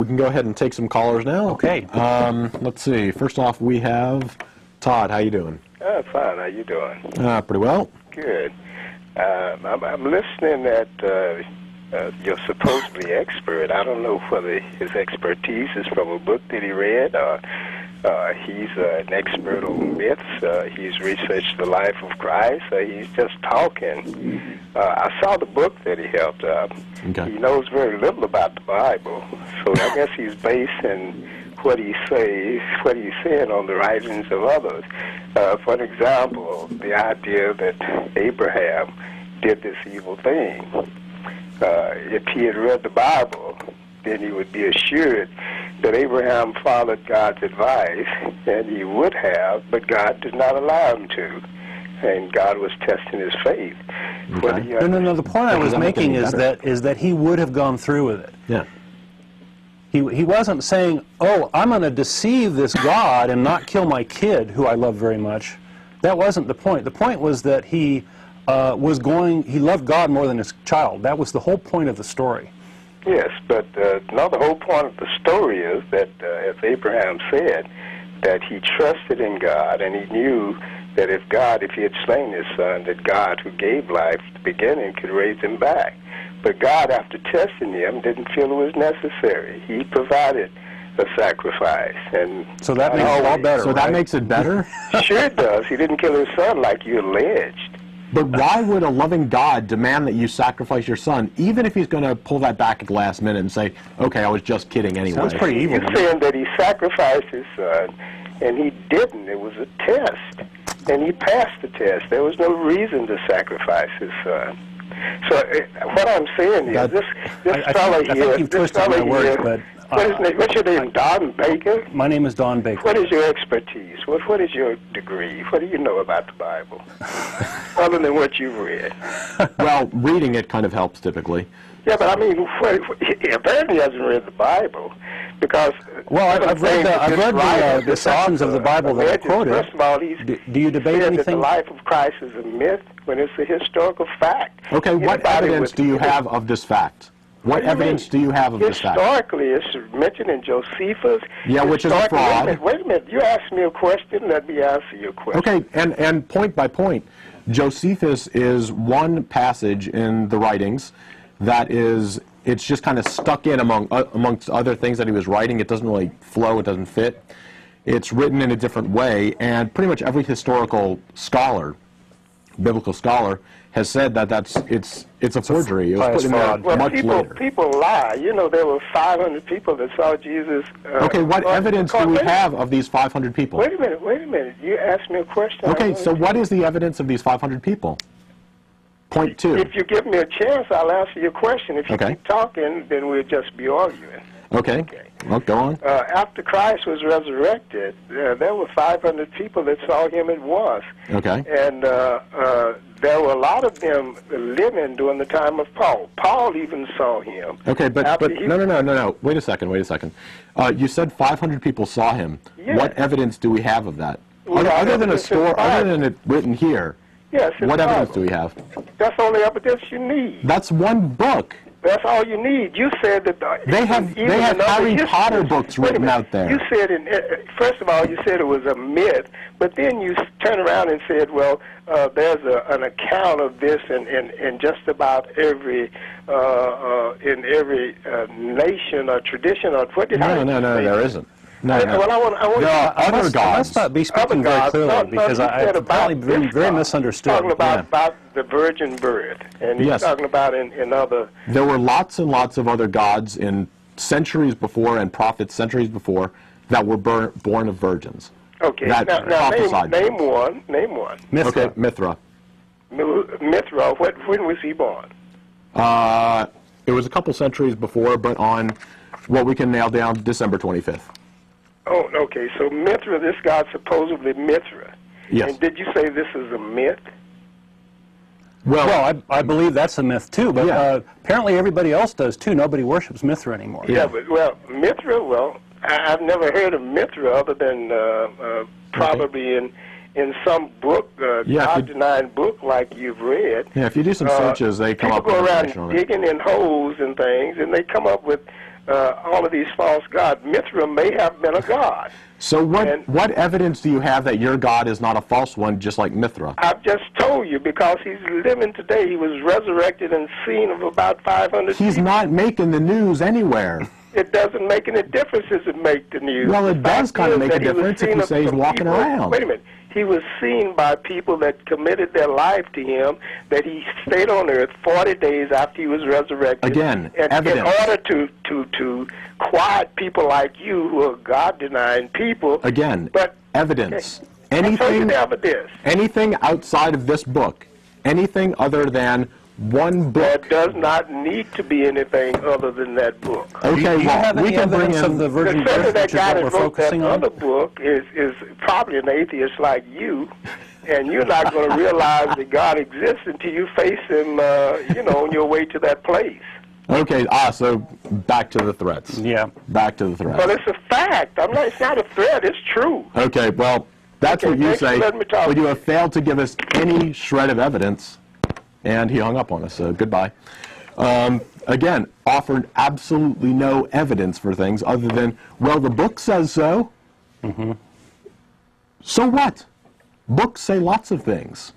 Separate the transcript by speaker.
Speaker 1: We can go ahead and take some callers now.
Speaker 2: Okay.
Speaker 1: Let's see. First off, we have Todd. How you doing?
Speaker 3: Fine. How you doing?
Speaker 1: Pretty well.
Speaker 3: Good. I'm listening at you're supposedly expert. I don't know whether his expertise is from a book that he read or he's an expert on myths. He's researched the life of Christ. He's just talking. I saw the book that he held up.
Speaker 1: Okay.
Speaker 3: He knows very little about the Bible, so I guess he's basing what he says, what he's saying on the writings of others. For example, the idea that Abraham did this evil thing. If he had read the Bible, then he would be assured that Abraham followed God's advice, and he would have, but God did not allow him to, and God was testing his faith.
Speaker 1: Okay.
Speaker 2: No. The point I was making is that he would have gone through with it.
Speaker 1: Yeah.
Speaker 2: He wasn't saying, "Oh, I'm going to deceive this God and not kill my kid, who I love very much." That wasn't the point. The point was that he loved God more than his child. That was the whole point of the story.
Speaker 3: Yes, but now the whole point of the story is that, as Abraham said, that he trusted in God, and he knew that if he had slain his son, that God, who gave life at the beginning, could raise him back. But God, after testing him, didn't feel it was necessary. He provided a sacrifice, and
Speaker 2: so that makes it all better.
Speaker 1: So
Speaker 2: right?
Speaker 1: that makes it better.
Speaker 3: Sure it does. He didn't kill his son like you alleged.
Speaker 1: But why would a loving God demand that you sacrifice your son, even if he's going to pull that back at the last minute and say, "Okay, I was just kidding anyway"?
Speaker 2: Sounds pretty evil.
Speaker 3: You're saying that he sacrificed his son, and he didn't. It was a test, and he passed the test. There was no reason to sacrifice his son. So what I'm saying is, this fellow here,
Speaker 2: I think you've twisted my words, but
Speaker 3: what's your name? Don Baker?
Speaker 2: My name is Don Baker.
Speaker 3: What is your expertise? What is your degree? What do you know about the Bible, other than what you've read?
Speaker 1: Well, reading it kind of helps typically.
Speaker 3: Yeah, but I mean, apparently he hasn't read the Bible, because
Speaker 2: I've read the sections of the Bible that are quoted.
Speaker 3: First of all, do
Speaker 2: you debate anything?
Speaker 3: That the life of Christ is a myth when it's a historical fact.
Speaker 1: Okay, what evidence do you have of this fact? What evidence do you have of this fact?
Speaker 3: Historically, it's mentioned in Josephus.
Speaker 1: Yeah, which is a fraud.
Speaker 3: Wait a minute. You asked me a question. Let me answer your question.
Speaker 1: Okay, and point by point, Josephus is one passage in the writings that it's just kind of stuck in amongst other things that he was writing. It doesn't really flow. It doesn't fit. It's written in a different way, and pretty much every historical scholar, biblical scholar, has said that it's a forgery. It was put in there much later.
Speaker 3: People lie. You know, there were 500 people that saw Jesus.
Speaker 1: Okay, what evidence do we have of these 500 people?
Speaker 3: Wait a minute. You asked me a question.
Speaker 1: Okay, so what is the evidence of these 500 people? Point two.
Speaker 3: If you give me a chance, I'll answer your question. If you keep talking, then we'll just be arguing.
Speaker 1: Okay. Well, go on.
Speaker 3: After Christ was resurrected, there were 500 people that saw him at once.
Speaker 1: Okay.
Speaker 3: And there were a lot of them living during the time of Paul. Paul even saw him.
Speaker 1: Okay, but no. Wait a second. You said 500 people saw him.
Speaker 3: Yes.
Speaker 1: What evidence do we have of that? Other than it written here.
Speaker 3: Yes.
Speaker 1: What evidence do we have?
Speaker 3: That's all the evidence you need.
Speaker 1: That's one book.
Speaker 3: That's all you need. You said that
Speaker 1: they have Harry Potter books written out there.
Speaker 3: You said, first of all, you said it was a myth, but then you turned around and said, well, there's an account of this in just about every nation or tradition or what did I say?
Speaker 1: No, there isn't. No.
Speaker 3: Well, I want
Speaker 1: other gods.
Speaker 2: Let's not be speaking very clearly, because I've probably been very misunderstood.
Speaker 3: Talking about the virgin birth, and he's talking about in other.
Speaker 1: There were lots and lots of other gods in centuries before, and prophets centuries before, that were born of virgins.
Speaker 3: Okay.
Speaker 1: That
Speaker 3: now name one.
Speaker 2: Mithra.
Speaker 1: Okay, Mithra.
Speaker 3: Mithra. When was he born?
Speaker 1: It was a couple centuries before, but on what we can nail down, December 25th.
Speaker 3: Oh, okay. So Mithra, this god supposedly Mithra.
Speaker 1: Yes.
Speaker 3: And did you say this is a myth?
Speaker 2: Well, I believe that's a myth too, but apparently everybody else does too. Nobody worships Mithra anymore.
Speaker 3: Yeah, but Mithra. Well, I've never heard of Mithra other than probably in some book, God-denying book like you've read.
Speaker 1: Yeah, if you do some searches, they come up with
Speaker 3: people go
Speaker 1: information
Speaker 3: around
Speaker 1: on it.
Speaker 3: digging in holes and things, and they come up with all of these false gods. Mithra may have been a god.
Speaker 1: So what evidence do you have that your God is not a false one, just like Mithra?
Speaker 3: I've just told you, because he's living today. He was resurrected and seen of about 500
Speaker 1: He's
Speaker 3: people.
Speaker 1: not making the news anywhere.
Speaker 3: It doesn't make any difference as it make the news.
Speaker 1: Well, it does kind of make a difference if you say he's walking around.
Speaker 3: Wait a minute. He was seen by people that committed their life to him, that he stayed on earth 40 days after he was resurrected.
Speaker 1: Again,
Speaker 3: and
Speaker 1: evidence.
Speaker 3: in order to quiet people like you who are God-denying people.
Speaker 1: Again,
Speaker 3: but
Speaker 1: evidence.
Speaker 3: Anything
Speaker 1: outside of this book, anything other than one book.
Speaker 3: There does not need to be anything other than that book.
Speaker 1: Okay,
Speaker 2: do you have any evidence of the virgin birth,
Speaker 3: that
Speaker 2: which is
Speaker 3: guy
Speaker 2: what we're
Speaker 3: that wrote that
Speaker 2: focusing on?
Speaker 3: other book is probably an atheist like you, and you're not going to realize that God exists until you face him, on your way to that place.
Speaker 1: Okay, so back to the threats.
Speaker 2: Yeah.
Speaker 1: Back to the threats.
Speaker 3: Well, it's a fact. It's not a threat. It's true.
Speaker 1: Okay, well, that's
Speaker 3: Okay,
Speaker 1: what you
Speaker 3: thanks for
Speaker 1: say,
Speaker 3: letting me talk.
Speaker 1: but you have failed to give us any shred of evidence, and he hung up on us, so goodbye. Again, offered absolutely no evidence for things other than, well, the book says so. Mm-hmm. So what? Books say lots of things.